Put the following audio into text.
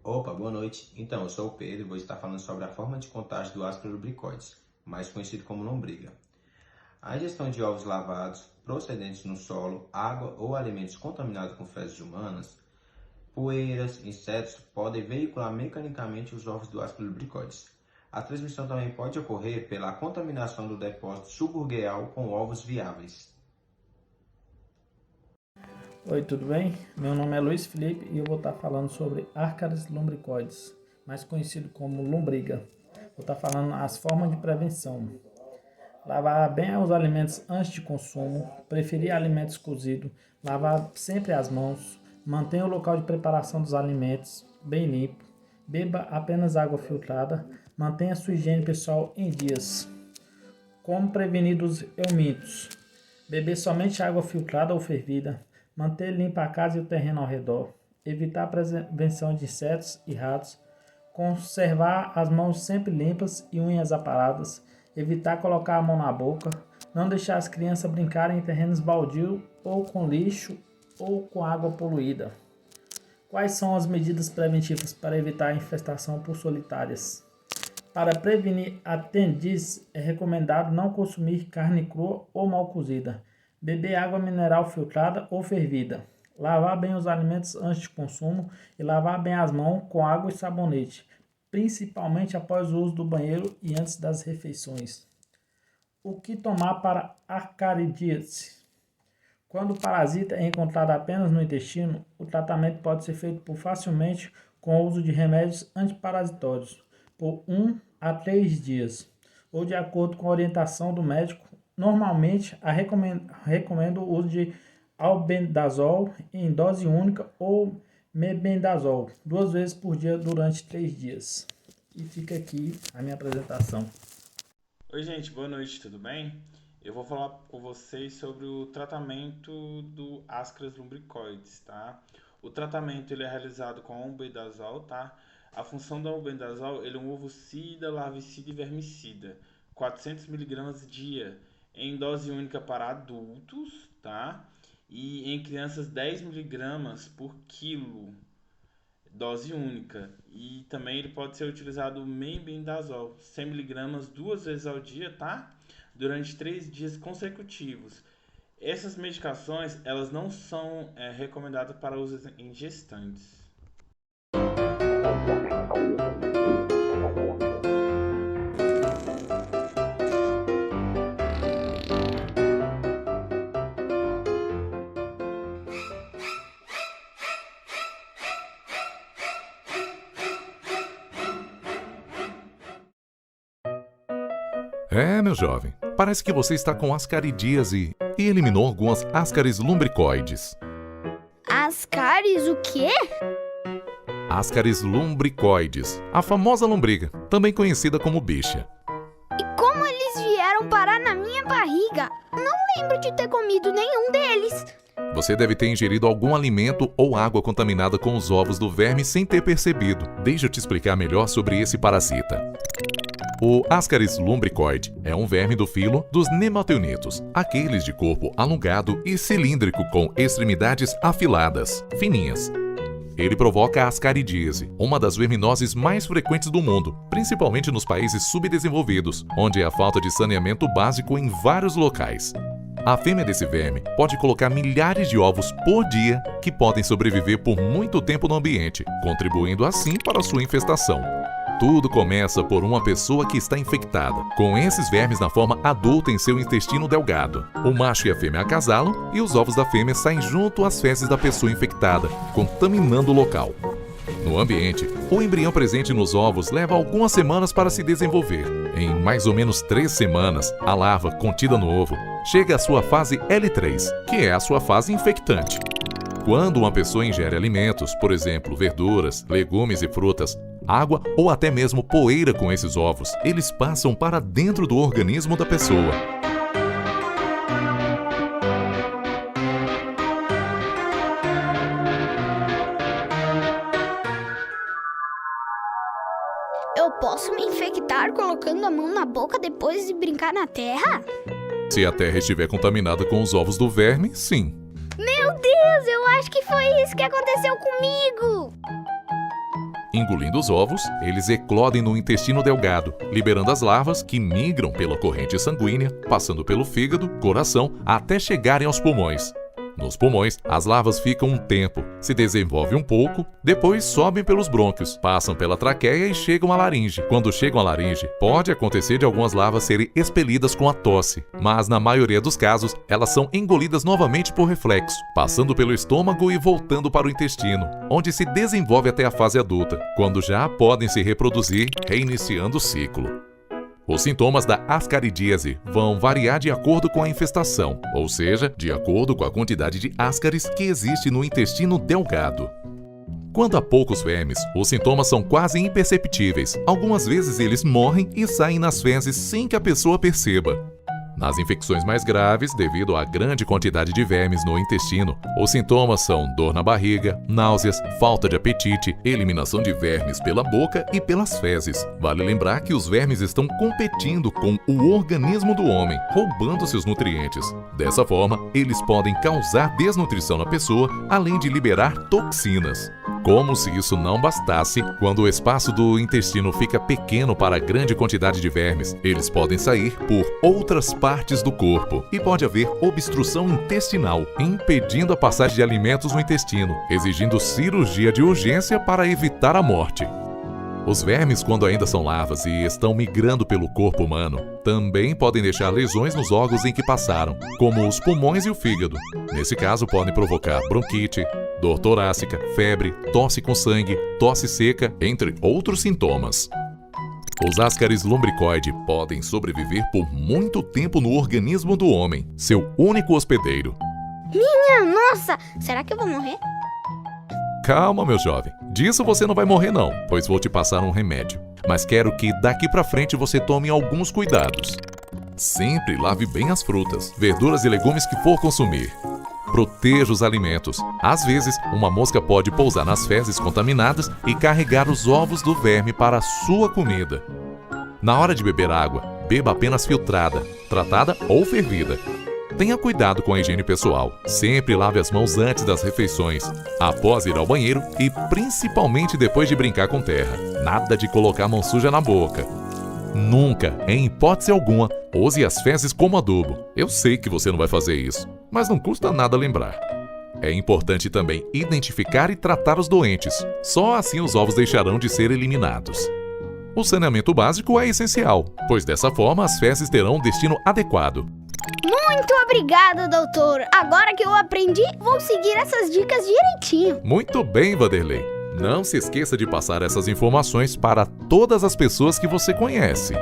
Opa, boa noite. Então, eu sou o Pedro e vou estar falando sobre a forma de contagem do Ascaris, mais conhecido como lombriga. A ingestão de ovos lavados procedentes no solo, água ou alimentos contaminados com fezes humanas, poeiras, insetos podem veicular mecanicamente os ovos do Ascaris. A transmissão também pode ocorrer pela contaminação do depósito suburgueal com ovos viáveis. Oi, tudo bem? Meu nome é Luiz Felipe e eu vou estar falando sobre Ascaris lumbricoides, mais conhecido como lombriga. Vou estar falando as formas de prevenção. Lavar bem os alimentos antes de consumo, preferir alimentos cozidos, lavar sempre as mãos, mantenha o local de preparação dos alimentos bem limpo, beba apenas água filtrada, mantenha sua higiene pessoal em dias. Como prevenir dos eumintos? Beber somente água filtrada ou fervida, manter limpa a casa e o terreno ao redor, evitar a prevenção de insetos e ratos, conservar as mãos sempre limpas e unhas aparadas, evitar colocar a mão na boca, não deixar as crianças brincarem em terrenos baldios ou com lixo ou com água poluída. Quais são as medidas preventivas para evitar a infestação por solitárias? Para prevenir a tendinites, é recomendado não consumir carne crua ou mal cozida, beber água mineral filtrada ou fervida, lavar bem os alimentos antes de consumo e lavar bem as mãos com água e sabonete, principalmente após o uso do banheiro e antes das refeições. O que tomar para ascaridíase? Quando o parasita é encontrado apenas no intestino, o tratamento pode ser feito facilmente com o uso de remédios antiparasitórios por 1 a 3 dias, ou de acordo com a orientação do médico. Normalmente, recomendo o uso de albendazol em dose única ou mebendazol 2 vezes por dia durante 3 dias. E fica aqui a minha apresentação. Oi gente, boa noite, tudo bem? Eu vou falar com vocês sobre o tratamento do Ascaris lumbricoides, tá? O tratamento ele é realizado com albendazol, tá? A função do albendazol ele é um ovocida, larvicida e vermicida, 400 mg dia, em dose única para adultos, tá? E em crianças 10 mg por quilo, dose única. E também ele pode ser utilizado mebendazol, 100 mg 2 vezes ao dia, tá? Durante 3 dias consecutivos. Essas medicações, elas não são recomendadas para uso em gestantes. Meu jovem, parece que você está com ascaridíase e eliminou algumas Ascaris lumbricoides. Ascaris o quê? Ascaris lumbricoides, a famosa lombriga, também conhecida como bicha. E como eles vieram parar na minha barriga? Não lembro de ter comido nenhum deles. Você deve ter ingerido algum alimento ou água contaminada com os ovos do verme sem ter percebido. Deixa eu te explicar melhor sobre esse parasita. O Ascaris lumbricoide é um verme do filo dos nematelnitos, aqueles de corpo alongado e cilíndrico com extremidades afiladas, fininhas. Ele provoca a ascaridíase, uma das verminoses mais frequentes do mundo, principalmente nos países subdesenvolvidos, onde há falta de saneamento básico em vários locais. A fêmea desse verme pode colocar milhares de ovos por dia que podem sobreviver por muito tempo no ambiente, contribuindo assim para a sua infestação. Tudo começa por uma pessoa que está infectada, com esses vermes na forma adulta em seu intestino delgado. O macho e a fêmea acasalam e os ovos da fêmea saem junto às fezes da pessoa infectada, contaminando o local. No ambiente, o embrião presente nos ovos leva algumas semanas para se desenvolver. Em mais ou menos 3 semanas, a larva contida no ovo chega à sua fase L3, que é a sua fase infectante. Quando uma pessoa ingere alimentos, por exemplo, verduras, legumes e frutas, água ou até mesmo poeira com esses ovos, eles passam para dentro do organismo da pessoa. Eu posso me infectar colocando a mão na boca depois de brincar na terra? Se a terra estiver contaminada com os ovos do verme, sim. Meu Deus, eu acho que foi isso que aconteceu comigo! Engolindo os ovos, eles eclodem no intestino delgado, liberando as larvas que migram pela corrente sanguínea, passando pelo fígado, coração, até chegarem aos pulmões. Nos pulmões, as larvas ficam um tempo, se desenvolvem um pouco, depois sobem pelos brônquios, passam pela traqueia e chegam à laringe. Quando chegam à laringe, pode acontecer de algumas larvas serem expelidas com a tosse, mas na maioria dos casos, elas são engolidas novamente por reflexo, passando pelo estômago e voltando para o intestino, onde se desenvolve até a fase adulta, quando já podem se reproduzir, reiniciando o ciclo. Os sintomas da ascaridíase vão variar de acordo com a infestação, ou seja, de acordo com a quantidade de ascaris que existe no intestino delgado. Quando há poucos vermes, os sintomas são quase imperceptíveis. Algumas vezes eles morrem e saem nas fezes sem que a pessoa perceba. Nas infecções mais graves, devido à grande quantidade de vermes no intestino, os sintomas são dor na barriga, náuseas, falta de apetite, eliminação de vermes pela boca e pelas fezes. Vale lembrar que os vermes estão competindo com o organismo do homem, roubando seus nutrientes. Dessa forma, eles podem causar desnutrição na pessoa, além de liberar toxinas. Como se isso não bastasse, quando o espaço do intestino fica pequeno para a grande quantidade de vermes, eles podem sair por outras partes do corpo e pode haver obstrução intestinal, impedindo a passagem de alimentos no intestino, exigindo cirurgia de urgência para evitar a morte. Os vermes, quando ainda são larvas e estão migrando pelo corpo humano, também podem deixar lesões nos órgãos em que passaram, como os pulmões e o fígado. Nesse caso, podem provocar bronquite, dor torácica, febre, tosse com sangue, tosse seca, entre outros sintomas. Os ascaris lumbricoides podem sobreviver por muito tempo no organismo do homem, seu único hospedeiro. Minha nossa, será que eu vou morrer? Calma, meu jovem. Disso você não vai morrer não, pois vou te passar um remédio. Mas quero que daqui pra frente você tome alguns cuidados. Sempre lave bem as frutas, verduras e legumes que for consumir. Proteja os alimentos. Às vezes, uma mosca pode pousar nas fezes contaminadas e carregar os ovos do verme para a sua comida. Na hora de beber água, beba apenas filtrada, tratada ou fervida. Tenha cuidado com a higiene pessoal. Sempre lave as mãos antes das refeições, após ir ao banheiro e principalmente depois de brincar com terra. Nada de colocar a mão suja na boca. Nunca, em hipótese alguma, use as fezes como adubo. Eu sei que você não vai fazer isso, mas não custa nada lembrar. É importante também identificar e tratar os doentes. Só assim os ovos deixarão de ser eliminados. O saneamento básico é essencial, pois dessa forma as fezes terão um destino adequado. Muito obrigada, doutor. Agora que eu aprendi, vou seguir essas dicas direitinho. Muito bem, Vanderlei. Não se esqueça de passar essas informações para todas as pessoas que você conhece.